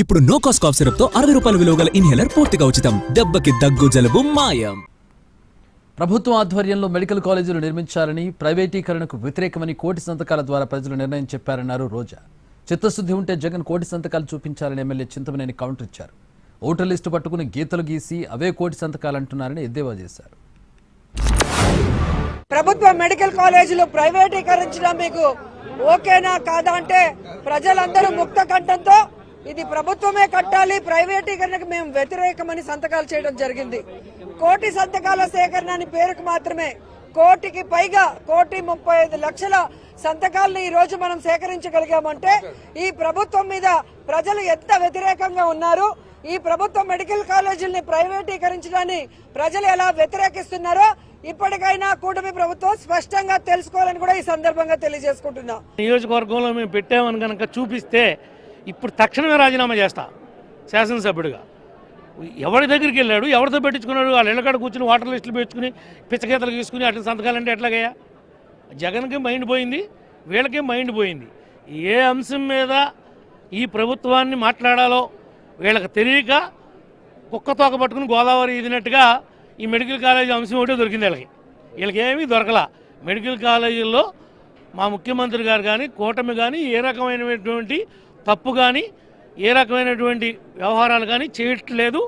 ఇప్పుడు no cost cough syrup తో 60 రూపాయల విలువ గల ఇన్హేలర్ పూర్తిగా ఉచితం. దెబ్బకి దగ్గు జలుబు మాయం. ప్రభుత్వం ఆధ్వర్యంలో మెడికల్ కాలేజీలు నిర్మించాలని, ప్రైవేటీకరణకు వ్యతిరేకమని కోటి సంతకాల ద్వారా ప్రజలు నిర్ణయం చెప్పారన్నారు రోజా. చిత్తశుద్ధి ఉంటే జగన్ కోటి సంతకాలు చూపించాలని ఎమ్మెల్యే చింతమనేని కౌంటర్ ఇచ్చారు. ఓటర్ లిస్టు పట్టుకుని గీతలు గీసి అవే కోటి సంతకాలు అంటున్నారని ఎద్దేవా చేశారు. ప్రభుత్వ మెడికల్ కాలేజీలు ప్రైవేటీకరించడం మీకు ఓకేనా కాదా అంటే ప్రజలందరూ ముక్త కంఠంతో ఇది ప్రభుత్వమే కట్టాలి, ప్రైవేటీకరణకు మేము వ్యతిరేకమని సంతకాలు చేయడం జరిగింది. కోటి సంతకాల సేకరణ అని పేరుకు మాత్రమే కోటికి పైగా 1,35,00,000 సంతకాలను ఈ రోజు మనం సేకరించగలిగామంటే ఈ ప్రభుత్వం మీద ప్రజలు ఎంత వ్యతిరేకంగా ఉన్నారు, ఈ ప్రభుత్వ మెడికల్ కాలేజీలని ప్రైవేటీకరించడాన్ని ప్రజలు ఎలా వ్యతిరేకిస్తున్నారో ఇప్పటికైనా కూటమి ప్రభుత్వం స్పష్టంగా తెలుసుకోవాలని కూడా ఈ సందర్భంగా తెలియజేసుకుంటున్నాం. నియోజకవర్గంలో మేము పెట్టామని కనుక చూపిస్తే ఇప్పుడు తక్షణమే రాజీనామా చేస్తా శాసనసభ్యుడిగా. ఎవరి దగ్గరికి వెళ్ళాడు, ఎవరితో పెట్టించుకున్నాడు, వాళ్ళ ఇళ్ళకాడ కూర్చుని వాటర్ లిస్టులు పెట్టుకుని పిచ్చగీతలు తీసుకుని అట్లా సంతకాలంటే ఎట్లాగయ్యా? జగన్కి మైండ్ పోయింది, వీళ్ళకే మైండ్ పోయింది. ఏ అంశం మీద ఈ ప్రభుత్వాన్ని మాట్లాడాలో వీళ్ళకి తెలియక కుక్కతోక పట్టుకుని గోదావరి ఇదినట్టుగా ఈ మెడికల్ కాలేజీ అంశం ఒకటే దొరికింది. వీళ్ళకి ఏమీ దొరకలా. మెడికల్ కాలేజీల్లో మా ముఖ్యమంత్రి గారు కానీ కూటమి కానీ ఏ రకమైనటువంటి తప్పు కానీ ఏ రకమైనటువంటి వ్యవహారాలు కానీ చేయట్లేదు.